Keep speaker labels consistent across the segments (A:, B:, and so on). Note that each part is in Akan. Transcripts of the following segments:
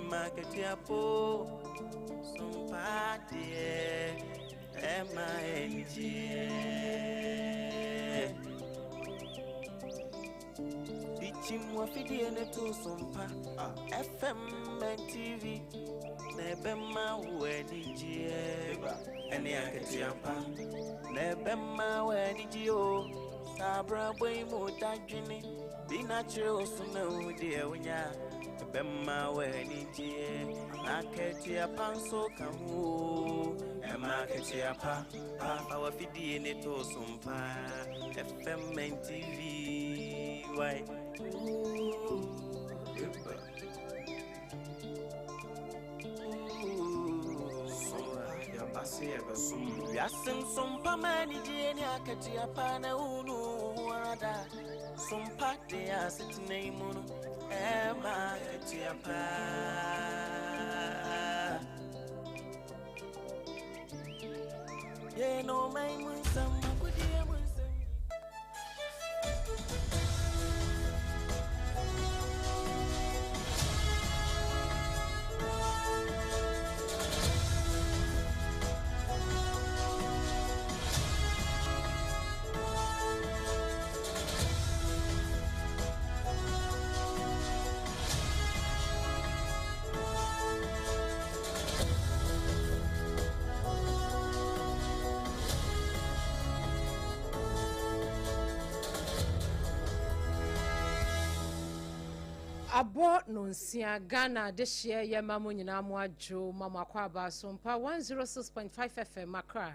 A: market ya po Sompa de M-I-N-G Bichimwa fidi ene to Sompa FM and TV Nebema weniji Eni aketiampa Nebema weniji o Sabra boy mo dajini Be natural suna udia unya Nebema weniji Aketiampa so kamu Ema aketiampa Awa fidi ene to Sompa FM and TV Why Yasin Sompa mani jeni akati apana unu warada Sompa de asiti neimunu Ema akati apa Ye no mai munsam makudia munsam
B: Abo nonsia Ghana de share ye mamu nyina mu adwo mama kwaba Sompa 106.5 FM Accra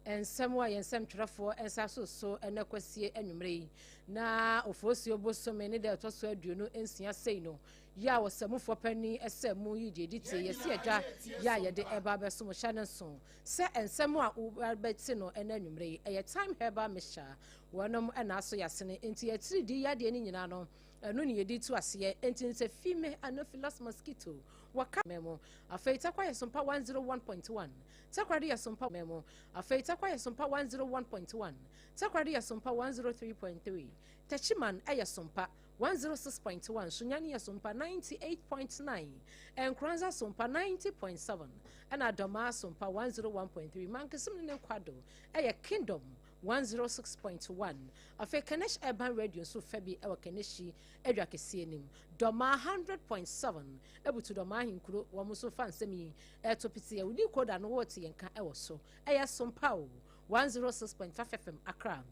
B: ensem yensem twerefo ensaso enekwasie enwumre na ofosi obosome ne de toso aduonu ensia sei no ya wosamufo pani esemu yidi dite yesi adwa ya ye de eba beso mo hya nenso se ensem a ubeti no enanwumre eye time heba mesha wonom enaso yasene enti yatiri di ya de ni nyina no enu ne yedi tu ase enti se fime anopheles mosquito waka memo afeita kwa Sompa 101.1 takwadi ya Sompa memo afeita kwa Sompa 101.1 takwadi ya Sompa 103.3 Tachiman aya Sompa 106.1 Sunyani ya Sompa 98.9 Enkranza Sompa 90.7 and Doma Sompa 101.3 Mankesim ne kwado aya Kingdom 106.1 afe Kanesh Urban Radio so fabi ewa Kaneshi edwa kese nim Doma 100.7 ebutu Doma hinkuro wo muso fansemi etopiti udi koda no woti yenka ewo so eya Sompa 106.5 FM Accra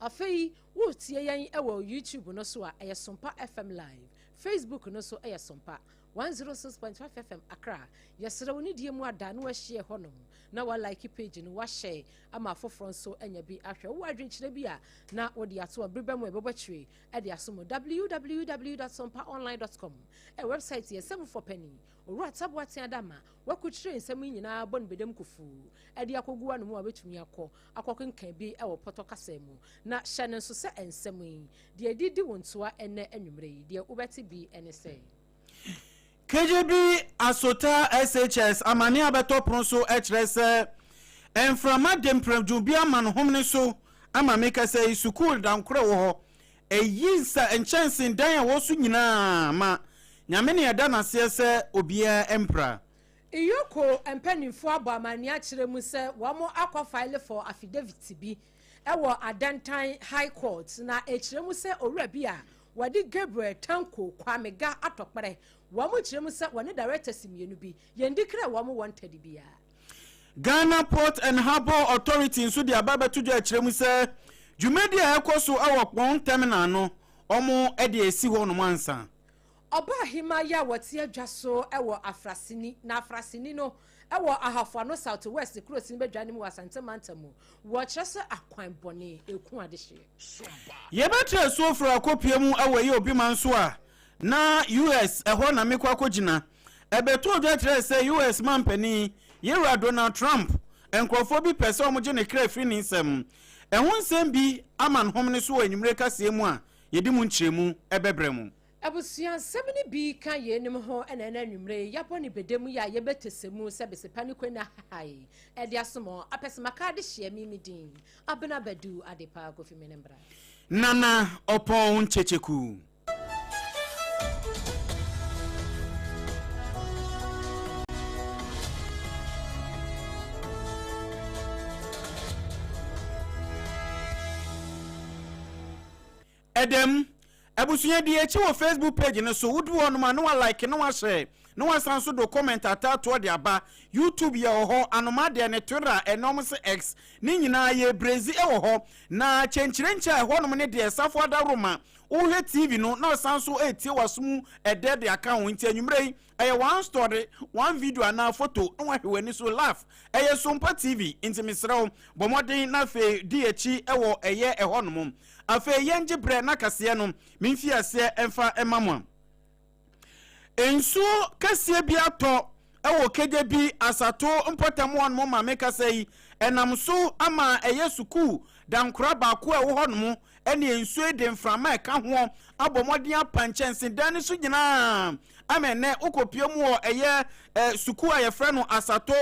B: afei wotie yan ewo YouTube no so a eya Sompa FM live Facebook no so eya Sompa 106.5 FM Accra yesere woni die mu ada no ahie honom na wa like page no wa share ama foforo so anya bi ahwe wo adwenkyere bi a na wo de ato abribam ebobachire e de aso www.sompaonline.com website yesem for penny oru atabo atia dama wakuchire nsem nyina bon bedem kufu e de akogu anu mu abetumi akokenkan bi e wo poto kasemu na hyane so se ensem yi de edidi wontoa ene anwumre de ubeti bi ene sei
C: KJB Asota SHS amani abeto pronso HRS enframa dempremju bia man homne so ama meka say school dan kro wo ho eyinsa enchansin dan wo so nyina ma nyame ne yada na se obia empra
B: iyoko empanimfo abo amani a kire mu se wo mo akwa file for affidavit bi ewo Adantan High Court na ekire mu se owura bi a wadi Gabriel Tanko Kwamega atokpere wamu chiremu sa wani director simienu bi yendikre wamu wanted bia
C: Ghana Port and Harbour Authority nso de ababa tujo chiremu sa jumedia ekoso awopon terminal no omo e de esi ho no mansa
B: oba himaya wati adwaso ewo afrasini na afrasini no ewo ahafo no South West cross ni bedwane mu Asante Mantamu wo kyese akwan bone eku adehye
C: ye betre so fro akopiemu awaye obi manso a na US eho na mekwa akogina ebeto odwa say US mampani yera Donald Trump enkrofo bi pese omje ne kra firi nsem ehun nsem bi aman homne so anwumre kase mu a yedi mu nkyeremu ebebremu
B: abusuan 70 bi kan ye nim ho ena na anwumre yaboni bedemu ya yebetesemu sebesepa ni kwena hai ede asomo apesemaka de hye mimidin abena badu adepa kofi menembra
C: nana opon checheku edem abusunya di echi wo Facebook page no so wudu wonu ma no wa like no wa share no wa san so do comment atato de aba YouTube ye ho anoma de ne Twitter enom se X ni nyina ye brezi e wo ho na chenchirencha e ho no ne de safo da roma uhe TV no na san so etie wasum ede de account nti anwumrei eye one story one video na photo no wa hwani so laugh eye Sompa TV nti misrew bomodin na fe di echi e wo eye e ho no afe yenje bre na kase no mimfi ase emfa emamwa enso kase bi ato ewo keje bi asato mpotamu on mo ma meka sei enam so ama eye suku dankura ba ko ewo hono ene enso e de mframa ka ho abomodin apanchense dan so gina amene okopiemu o eye suku aye frɛ no asato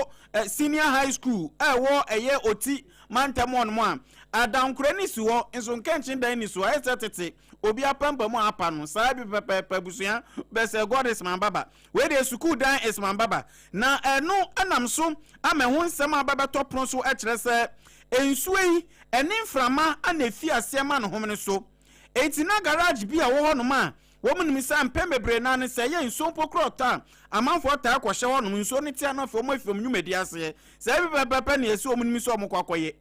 C: senior high school ewo eye oti mantamu on mo adankura ni suwo enso nkenchin dan ni suwo esetete obi apamba mu apa no sabi pepe busuya bese god is man baba we dey suku dan is man baba na eno anam so amehun nsem ababa topron so e kire se ensuei eni mframa anefi asema no homne so enti na garage bi a wo ho no ma wo mu nimisa mpembebre na ne se ye nso pokrota amanfo ta kwhye ho no nso ne tia no fo mo afim nwumedi ase se bi pepe na esi wo mu nimisa mo kwakoye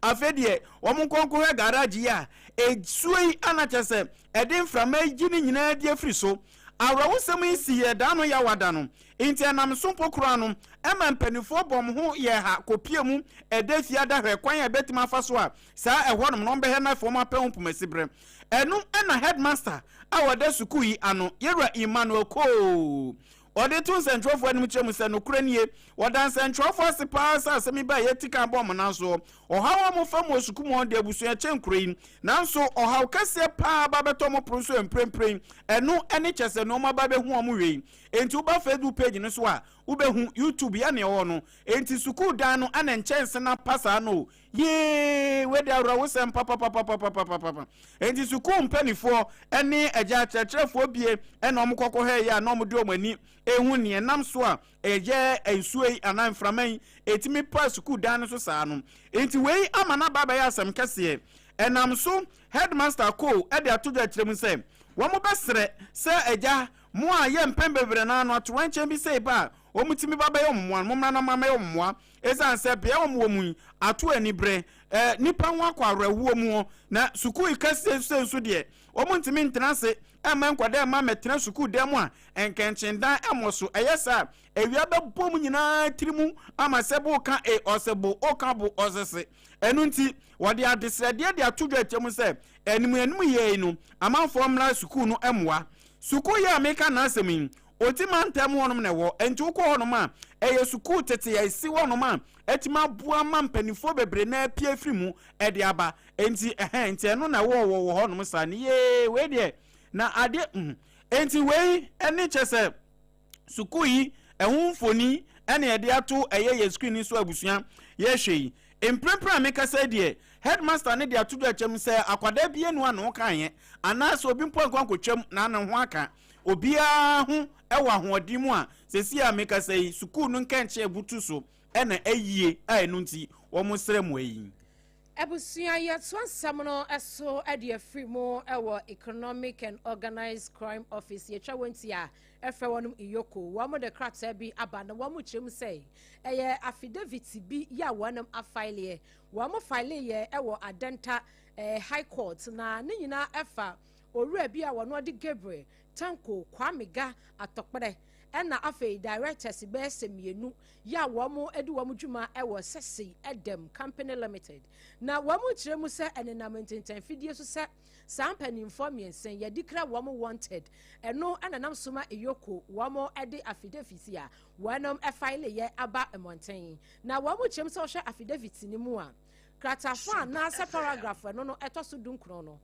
C: afedie wo mu konko he garage ya esuei anachese edi mframa gini nyina di afri so awrawosem isi ye da no ya wada no enti anam so pokro no ema mpanifo bom ho ye ha kopiemu edafia da hwekwan ya betima fa so a saa ehwo no no be he na fo ma pehun pomasibre enu ena headmaster awada suku yi ano yera Emmanuel ko ode tun centrofo anim chemu se no kuranie wodan centrofo sepa sa asemi ba yetika bom na so ohawa mo fam osuku mo de abusua chenkroin nanso ohaw kase pa ba beto mo proso emprempren enu ene chese no ma ba be hu omo wei enti uba Facebook page no so a ubehu YouTube ya ne wo no enti suku dan no ana nchense na pasa no ye we de awra wo sem papa enti suku mpanifo ene agya kyerkyerefo bie ene omkokko he ya na omde omani ehu ne nam so a eje ensuei anan framan etimi pa suku dan so saa no enti wei amana baba ya asem kase enam so headmaster ko e de atoja kyerem se wo mo besere se agya mo a ye mpembebre na no ato wanche bi se ba o mutimi baba ye ommoa mo mra na mama ye ommoa esan se bia omwo mu ato anibre nipa ho akwarewo mu na suku ikase so de o mutimi ntenase ema nkwade ma metena suku dem a enkenchendan emoso eyesa ewia bebom nyina tirimu ama sebo ka osebo okabo osese enu nti wode adesrede de atodwa atem se enimu ye no amanfo mra suku no emwa suku ya meka na asemi otima ntam wonom ne wo enti ukọ honom a eye suku tete ya isi wonom a etima bua ma mpanifo bebre na pie frimu ede aba enti enti eno na wo honom sa ne ye we de na ade enti wei eni chese suku yi ehun foni ene ede ato eye screen so abusua ye hwei emprempra meka sa de headmaster ne de atodo achem se akwada bie nu anu kan ye anaso obi mpo nkwankotwam na anu ho aka obia ho ewa hoodimu a sesi a meka sa yi suku nu nkanche butu so ena ayie a enu nti wo mo sere mo ayi
B: Ebusuya yetwansam no eso ade afri mo ewo Economic and Organized Crime Office yetwa wonti a efe wonum iyoko wo mo de krata bi aba na wo mo chem sei eye affidavit bi ya wonum afile wo mo file ye ewo Adenta High Court na ne nyina efa owura bi a wono de Gabriel Tanko Kwamega atokpere ena afei directors be semienu ya womo edi womo dwuma ewo sesi edem company limited na womo kiremu se enenam ntenten fidie so se sampani informiensen ya dikra womo wanted eno enanam soma eyoko womo edi affidavit ya wonom file ye aba emonten na womo kiremu se ohwe affidavit ni mu a kratafa na se paragraph no etoso dunkro no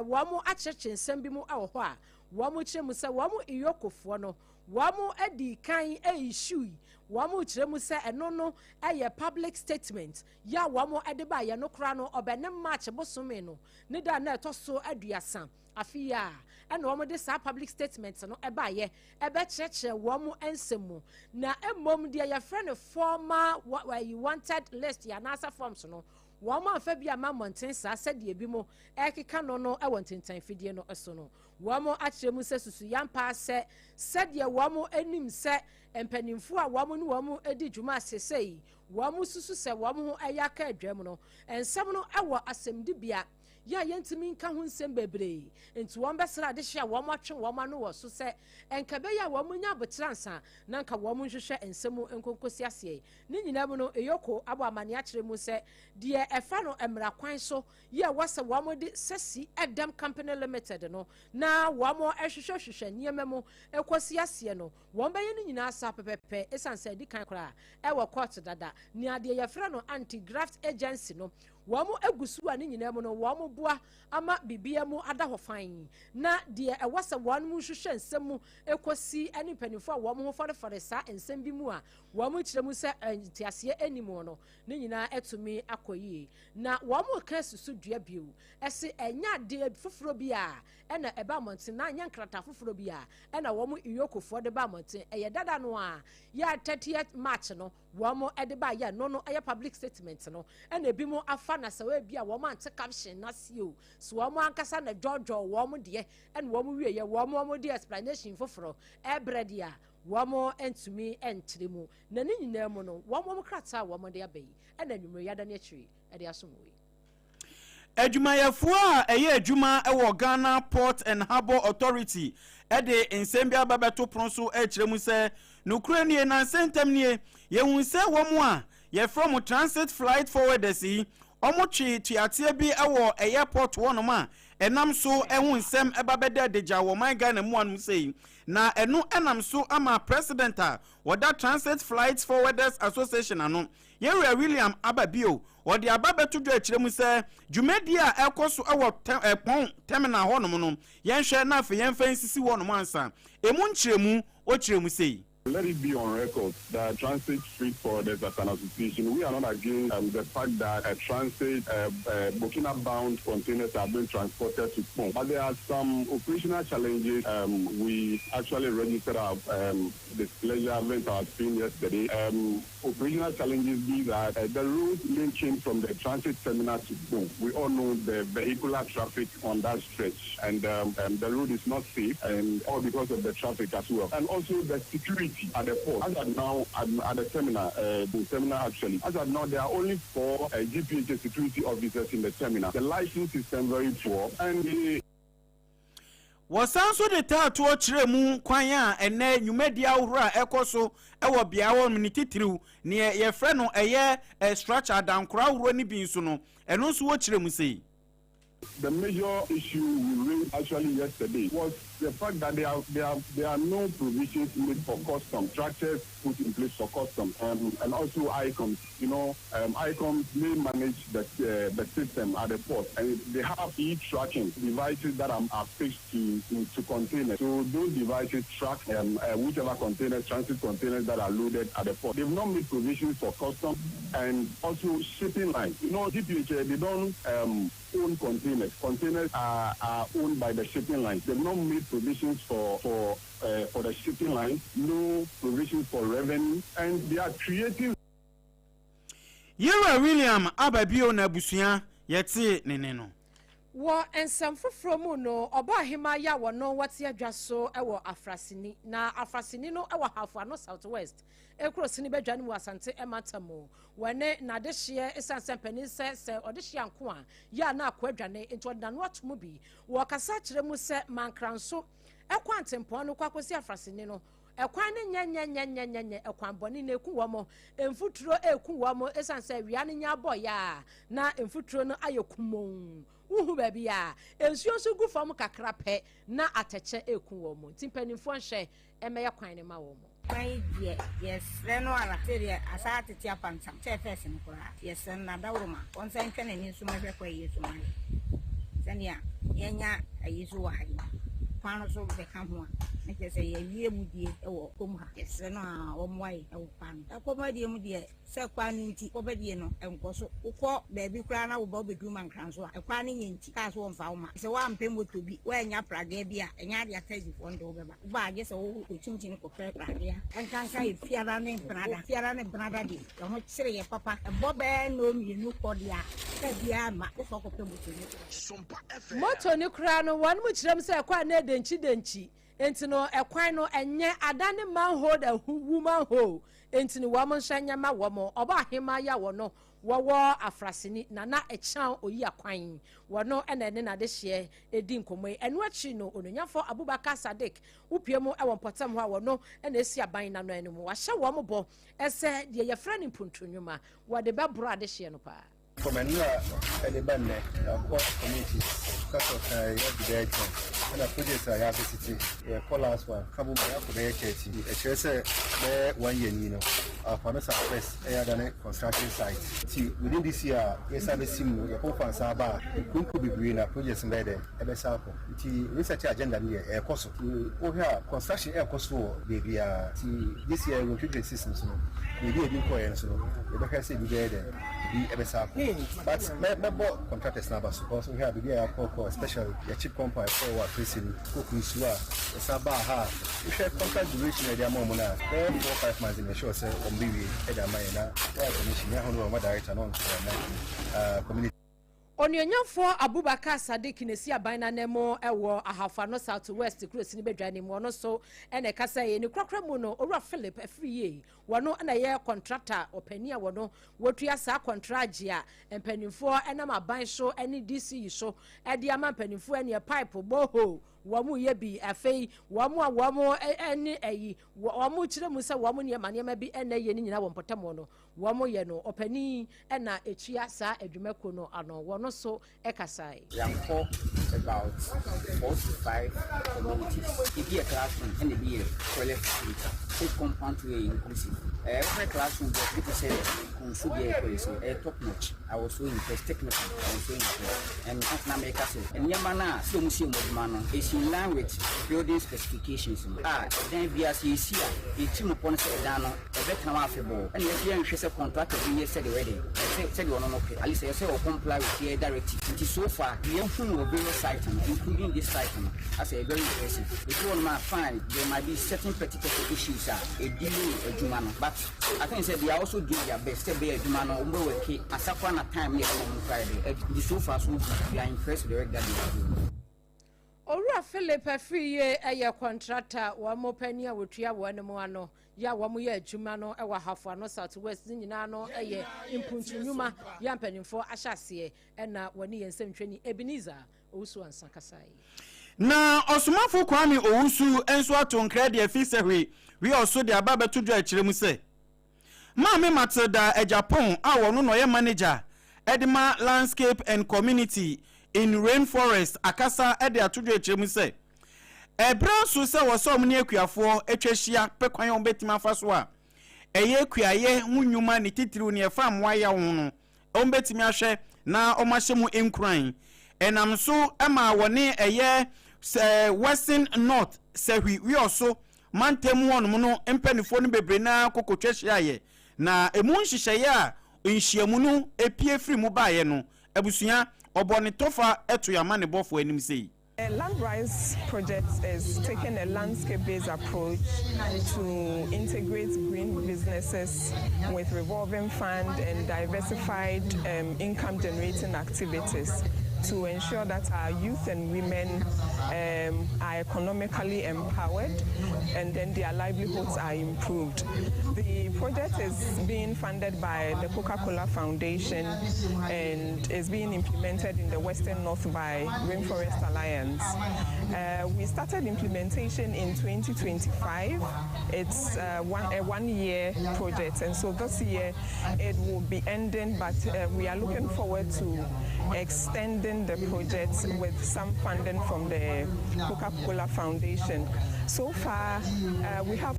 B: womo acheche nsem bi mu ewo ho a womo kiremu se womo eyokofo no wamu edi kan issue wamu kiremu se eno no eye public statement ya wamu ede ba ye no kra no obene match bosome no ne da na etoso aduasa afia ena wamu de sa public statement no eba ye ebe cheche wamu ensemu na emom de ye friend former what you wanted list ya nasa forms no wɔn afa bi ama mmɔnten saa sɛdeɛ bi mo ɛkeka no ɛwɔ ntentan fidie no ɛso no wɔn akyerɛ mu sɛ susu yampa sɛ sɛdeɛ wɔn anim sɛ mpanimfoɔ a wɔn ne wɔn edi dwuma asese yi wɔn susu sɛ wɔn ho ɛyɛ aka adwam no nsɛm no ɛwɔ asɛmdibea ya yɛntumi nka ho nsɛm bebree nti wɔn bɛsra ade hye a wɔn atwe wɔn ano wɔ so sɛ nkabɛyɛ a wɔn nya abotransa na nka wɔn nhwehwɛ nsɛm nkonkosi aseɛ ne nyinaa mu no eyoko abɔ amane akyerɛ mu sɛ deɛ ɛfa no mmara kwan so yɛ wɔsɛ wɔn de sɛsi ɛdɛm company limited no na wɔn ɛhwehwɛ nneɛma mu ekosi aseɛ no wɔn bɛyɛ ne nyinaa sa pɛpɛpɛ esan sɛ di kan koraa ɛwɔ court dada ne adeɛ yɛfrɛ no anti graft agency no wɔn egusu a ne nyinaa mu no wɔn boa ama bibia mu ada hɔ fan na deɛ ɛwɔ sɛ wɔn mu hwehwɛ nsɛm mu ekosi ɛne mpanimfo a wɔn ho fɔrefɔre saa nsɛm bi mu a wɔn kyerɛ mu sɛ ntiaseɛ anim no ne nyinaa etumi akɔ yie na wɔn ka susu dua bio ɛse ɛnya adeɛ foforɔ bi a ɛna ɛba mmɔnten na anya nkrata foforɔ bi a ɛna wɔn iyokofoɔ de ba mmɔnten ɛyɛ dada no a yɛ 30th March no wɔn ɛde ba yɛ no ɛyɛ public statement no ɛna ebi mu afa na sɛ wɔabi a wɔn ante caption na see o so wɔn ankasa na dwɔdwɔ wɔn deɛ ɛna wɔn wie yɛ wɔn de explanation foforɔ ɛbrɛ deɛ wɔn ntumi nkyerɛ mu na ne nyinaa mu no wɔn krataa a wɔn de aba yi ɛna nnwumire yada n'akyiri ɛde asom wɔ yi.
C: Adwumayɛfoɔ a ɛyɛ adwuma ɛwɔ Ghana Port and Harbour Authority ɛde nsɛm bi aba bɛto pono so ɛkyerɛ mu sɛ nokura nie na nsɛntɛm nie yɛhu sɛ wɔn a yɛfrɛ mo transit flight forwarders yi ɔmo twe tuateɛ bi ɛwɔ airport wɔnom a ɛnam so ɛho nsɛm ɛba bɛda adagya wɔ man Ghana mu anum sɛ na ɛno ɛnam so ama president a wɔda Transit Flight Forwarders Association ano Yɛwura William Ababio wɔde aba bɛto dwa akyerɛ mu sɛ dwumadi a ɛkɔ so ɛwɔ pɔn terminal hɔnom no yɛnhwɛ na afei yɛmfa nsisi wɔnom ansa emu nkyerɛmu ɔkyerɛmu sɛ
D: Let it be on record that Transit Freight Forwarders as an association, we are not against the fact that transit Burkina-bound containers are being transported to Pong. But there are some operational challenges. We actually registered our displeasure event I was seeing yesterday. Operational challenges be that the road linking from the transit terminal to Pong. We all know the vehicular traffic on that stretch, and the road is not safe, and all because of the traffic as well. And also the security at the port. As of now, at the terminal actually, as of now, there are only 4 GPH security officers in the terminal. The license system very poor, and
C: wɔsan so de taatoɔ kyerɛ mu kwan a ɛnɛ nnwumadi ahoroɔ a ɛkɔ so ɛwɔ bea hɔ no ne titiriw ne yɛfrɛ no ɛyɛ structure adankora ahoroɔ ne bi nso no ɛno nso wɔ kyerɛ mu sei.
D: The major issue we raised actually yesterday was the fact that there are no provisions made for custom structures put in place for custom, and also ICOMs. You know, ICOMs may manage the system at the port, and they have e-tracking devices that are fixed to containers. So those devices track whichever containers, transit containers that are loaded at the port. They've not made provisions for custom and also shipping lines. You know, GPH, they don't own containers. Containers are owned by the shipping lines. They've not made provisions for the shipping lines, no provisions for revenue, and they are creating.
C: Yɛwura William Ababio na busua yɛte nene no.
B: Wɔ nsɛm foforɔ mu no ɔba ahema ya wɔ no wɔte adwa so ɛwɔ Afrasini na Afrasini no ɛwɔ Hafo no Southwest ekuro sini badwa no mu Asante Ematamo wɔne na de hye esanse panin sɛ ɔde hye anko a ya na akɔ adwa ne nti ɔda no atomo bi wɔ kasa kyerɛ mu sɛ mankranso ɛkɔ antempɔn no kwakosi Afrasini no ekwan ne nyanya ekwan boni na eku wo emfuturo eku wo esanse wia ne nya boya na emfuturo no ayekumon uhu ba bia ensuo so gu fam kakra pɛ na ateche eku wo timpanifo nhwe emeye kwan ne ma wo
E: Kwai yes reno ala teria asate tia pansam chefes no kora yes na dawroma onsan twa na ni so mahwe kwa yesu mane sania yenya ayisu wa hayi kwano so be ka ho na say ye mu die e wo kom ha yes no a wo mwai e wo pan e kom die mu die se kwa ni nti ko be die no enko so ukọ baby kra na wo ba bedu man kran so e kwa ni nti ka so mfa wo ma se wa mpem moto bi wa nya praga bi a enya dia taxi fund wo be ba age se wo ko chinchin ko praga enkan ka e fiara ne brada di e ho sire ye papa e bo be no mienu ko dia ka dia ma ko so ko pe moto ni
A: Sompa FM.
B: moto ni kra no wan mu kirem se kwa na denchi enti no ekwan no enye adane manhole da woman hole enti no wa mo nhanya ma wo mo oba hema ya wo no wo afrasini na echan oyi akwan wo no ena ne na de hye edi nkomoi eno achi no ononyafo Abubakar Sadiq upiemu e won potem ho wo no ena esi aban na no enimu wa hye wo mo bo ese de ye frɛ ne mpuntunwuma wo de be bro ade hye no pa
F: from anywhere and the band community because of your and a project I have visited call us one come over for the HT a church 1 year you know for us first than construction site see within this year yes I seen the whole fans about could be green projects in there ebe sample the research agenda near cost we have construction air cost for baby this year we introduce systems we did so the back say be there be ebe sample but member contractors now because we have the call especially the cheap company for what facing Kokusua Sabaha we share contract duration at the moment 4-5 months in the show say on BB at the mine commission ya hono ma director non community
B: Onyonyafo Abubakar Sadiq nesi aban na nemo ewo ahafa no south west cross ni bedwane mu no so ene kasa ye ni kwakra mu no owura Philip Afriye wono na ye contractor opania wono wotua sa contract a empanimfo enam aban so ene DC so e de ama empanimfo ene pipe boho wamu ye bi afei wamu ene ayi wamu kire mu se wamu ne ma bi ene ye ni nyina wo mpotamo no wamu ye no opani ena etua sa adwumako no ano wono so ekasai
G: yanko about 4 to 5 communities it be a classroom and it be a toilet facility compound to inclusive every classroom that people say should be a top notch. I was so impressed technically. I was so impressed and after make us and yamana so museum of man is in line with building specifications then we are see a team upon say down a better affable and yes you should contract we said already said you no at least say or comply with the directive it is so far the young of various sites including this site as a very impressive if you want to find there might be certain particular issues a delay a jumano but I think they also do their best to be a jumano umbrella asakwa na time here on Friday the so far so we are impressed with the work that they are doing.
B: Owura Philip Afriye eye contractor wa mopania wotua wonemu ano ya wo mo ye adwuma no e wa hafo no south west nyina no eye impuntunwuma ya mpanimfo ahyase e na woni yensemtweni Ebenezer owusu ansakasai
C: na osumafo kwame owusu enso atonkra de afisehwe wi oso de ababeto dwa akiremu se Mame Matilda Ejapon a wono no ye manager Edema Landscape and Community in Rainforest akasa ede atodwa akiremu se ebra so se wo so mne akuafo etwahia pekwan on betima fa so a eye akuaye hunnwuma ne titiriw ne fa amwaya wo no on betimi ahwe na omahye mu enkran enam so ema wone eye Western North sehwi wi oso mantemu wonum no empanifo no bebre na kokotwahia ye na emu nhihye a nhyiamu no epie free mu baaye no abusua obone tofa eto yama ne bofo anim sei.
H: A land rise project is taking a landscape-based approach to integrate green businesses with revolving fund and diversified income-generating activities to ensure that our youth and women are economically empowered and then their livelihoods are improved. The project is being funded by the Coca-Cola Foundation and is being implemented in the Western North by Rainforest Alliance. We started implementation in 2025. It's a one-year project, and so this year it will be ending, but we are looking forward to extending the project with some funding from the Coca-Cola Foundation. So far, we have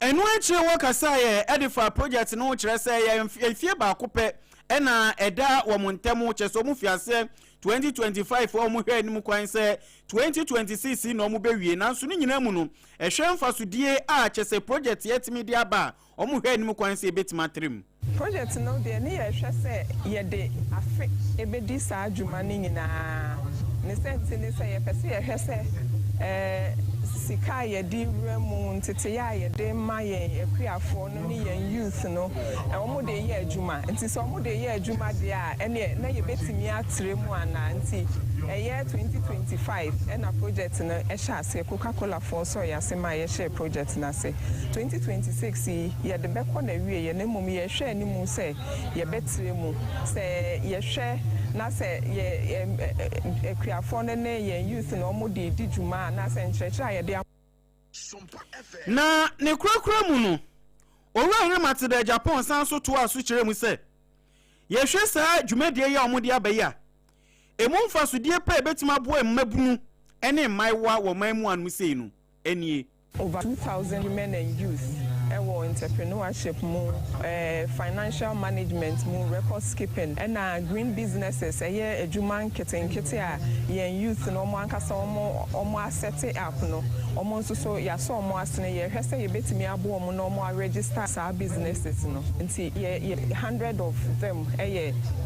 C: enu echi wo kasa ye edifa project no kire say ye fie ba ko pe ena eda wo montemo cheso mu fiase 2025 o mu hwe anim kwan se 2026 no mu bewie nanso ni nyina mu no ehwe mfasodie a chese project yetimi dia ba o mu hwe anim kwan se betima trim
H: project no de ne ye hwe se ye de afe ebedi sa adwuma ni nyina ne senti ne se ye pese ye hwe se sika ye di remu ntete ya ye de ma ye akuafo no ne ye youth no omo de ye adwuma nti so omo de ye adwuma de a ene na ye betimi atremu ana nti eye 2025 ena project no e sha ase Coca-Cola for so ya se ma ye share project na se 2026 ye de beko na wie ye ne mum ye hwe animu se ye betremu se ye hwe na se ye akuafo no ne ye youth no omo de di dwuma na se nkyerɛkyerɛ ye de
C: na ne kurakura mu no owura remate da Japan san so to aso kyerɛ mu se ye hwe saa dwumadie ya omo de abaya emu mfasodie pa betima bo mmabunu ene maiwa wo maimu anu sei no enie
H: over 2,000 women and youth entrepreneurship mu financial management mu record skipping and green businesses adwuma nkete a yen youth no mo ankasa omo asset up no omo nso so ya so omo asene ye hwese ye betimi abo omo no omo register sa businesses no nti ye 100 of them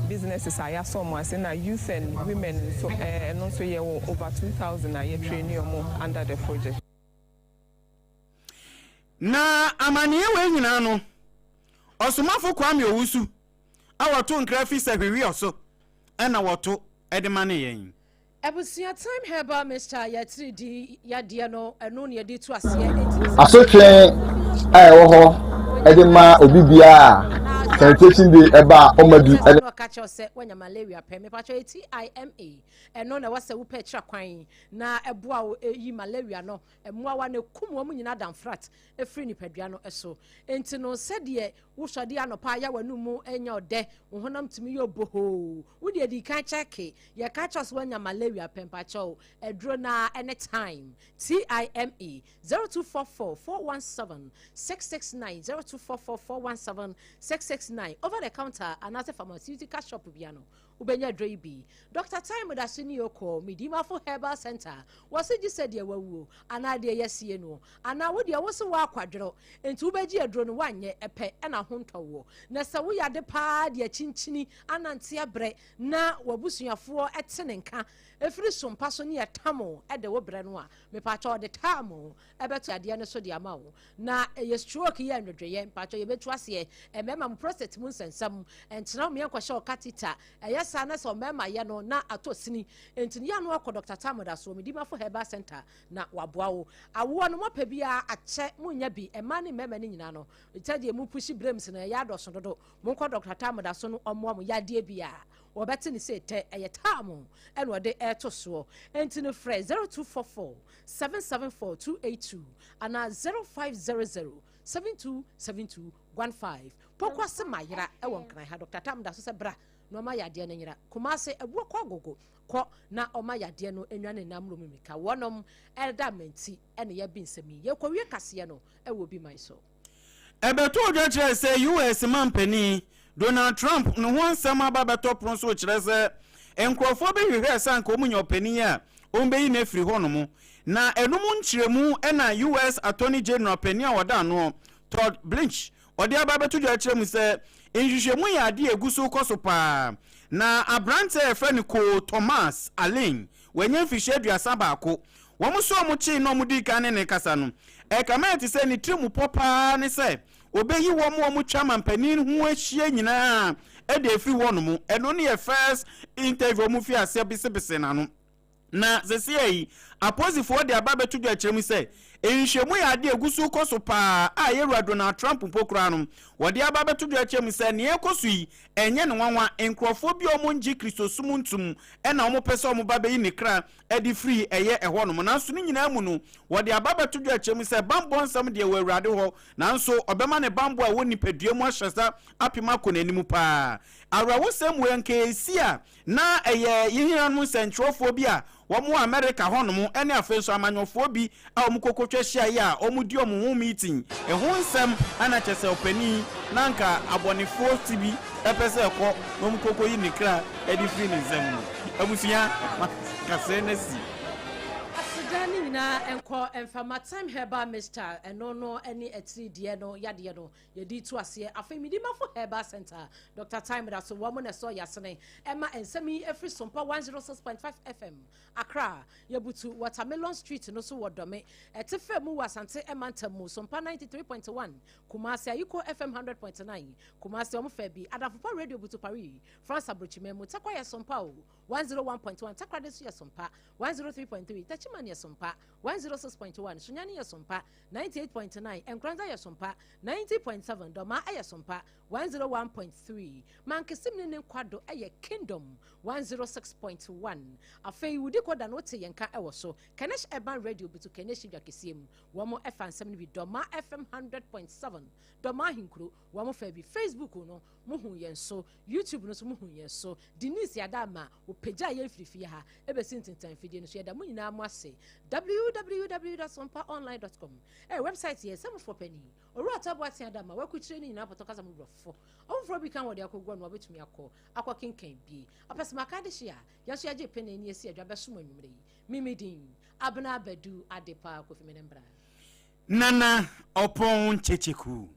H: businesses are ya so omo asene na youth and women so no so ye over 2,000 are ye training omo under the project.
C: Na amaniye we nyina no osomafo Kwame Owusu awoto nkrafi sahwewi oso ena woto edemane yen
B: Ebusia time heba Mr. Yatridi yade no eno ne yade to ase
I: asotwe wo ho edema obibia sanitation day eba omadu
B: no catch us when malaria pe me pacho TIMA eno na wase wo pe kira kwan na eboa wo yi malaria no emoa wa na kumwa mu nyina damfrat efri ni padua no eso enti no sede wo hwade anopa ya wanu mu enya ode wo honam timi yo boho wo de di kan check ye catch us when malaria pe pacho edro na anytime TIMA 0244 417 669 0244 417 669 over the counter and as a pharmaceutical shop biano ubenya dreibi Dr. Time da sini yoko midima for herbal center was it said ye wawu ana de yesie no ana wo de wo se wa kwadro enti ubeji adro no wanye epe na honto wo na se wo yade pa de chinchini anante abre na wabusuafo etene nka efiri sompa so ne yetamo de wo bre no a me pa cho de tamo ebeto ade ne so de ama wo na ye stroke ye ndwedwe ye pa cho ye betu ase emema mu prostate mu nsensam entena me yankwa katita sa na so mema ye no na atosini enti ya no akọ Dr. Tamoda so medima for herbal center na waboa wo awo no mopa bia ache munya bi ema ne mema ne nyina no itade mu pushi brems na ya do so dodo monkọ Dr. Tamoda so no omo am ya de bia wobeti ni se te tamo eno ode eto so enti no frɛ 0244 774 282 ana 0500 727215 pokwa se mayira won kan ha Dr. Tamoda so se bra no ma yade na nyira kumase ebuo kwa gogo ko na oma yade no enwane na mro mimika wonom elda menti ene ya binsemi ye kwa wie kase no ewo bi man so
C: ebeto ojo kire se US mampani Donald Trump no ho nsam ababeto pron so kire se enkrofo be hwehwe sanka omunya opani a ombeyi na afiri honom na enumu nkyiremu ena US Attorney General pani a wada no Todd Blanche odi ababeto ojo kire mu se enhwehwemu ya ade eguso koso pa na abrante efrani ko Thomas Allen wenye fishe duasa baako womu so mu chi no mu dika ne kasa no ekameti se ni trimu popa ne se obeyi womu twama mpanin hu ahie nyina e de firi wonomu eno ne ye first interview mu fi ase bisebise nanu na sesiei aposifo de ababetu de akyeremu se enhwemu ya de egusu koso pa a yeru Donald Trump pokura no wode ababetu de akyeremu se ne ekosu yi enye ne nwanwa enkrofo bi omonji Kristosum ntum na omopese omobabeyi ne kra edi free eye ehonom nanso ne nyina mu no wode ababetu de akyeremu se bambo nsam de wawurade ho nanso obema ne bambo a woni padua mu ahyesa apima ko nanimu pa awrawosem wenke sia na eye yihira no sentrofo bi a wɔn America hɔnom ɛne afei so amanyɔfoɔ bi a wɔn kokotwa hyia yi a wɔn di wɔn ho meeting ɛho nsɛm ana kyɛ sɛ ɔpanin nanka abɔnefoɔ ti bi ɛpɛ sɛ ɛkɔ wɔn koko yi ne kra ɛde firi ne nsɛm no abusua kasɛ na si
B: Dani na enko enfama time herbal mixture eno no eni etri die no yade no yedi to ase afei midima for herbal center Dr. Time da so wo mo na so yasene ema ensemi every Sompa 106.5 FM Accra yebutu Watermelon Street no so wodome etefe mu wasante emantamu Sompa 93.1 Kumasi Ayuko FM 100.9 Kumasi omufa bi Adafupa Radio butu Paris France Abrochimemu takwa ya Sompa 101.1 takwa desu ya Sompa 103.3 Tachimani ya Sompa 106.1 Sunyani ya Sompa 98.9 Enkranda ya Sompa 90.7 Doma ya Sompa 101.3 Mankesimni ne kwado eye Kingdom 106.1 afei wudi koda no te yenka ewo so Kenesh Urban Radio bitu Kenesh yakesiem womo FM 7 bi Doma FM 100.7 Doma hinkro womo fa bi Facebook no muhu yenso YouTube no so muhu yenso Denise Adama opeja ye frifie ha ebesi ntintan fidie no so yeda munyina mu ase www.sompaonline.com website ye sem for penny oru ataboati Adama wakuchire ni nyina potoka zamu brofo ofro bi kan wode akogwa no obetumi akwa kenkan bi apesema ka de hia yaso yaje penny ni esi adwa besom anwumre yi mimidin abna badu adepa kofi menembra
C: nana opon checheku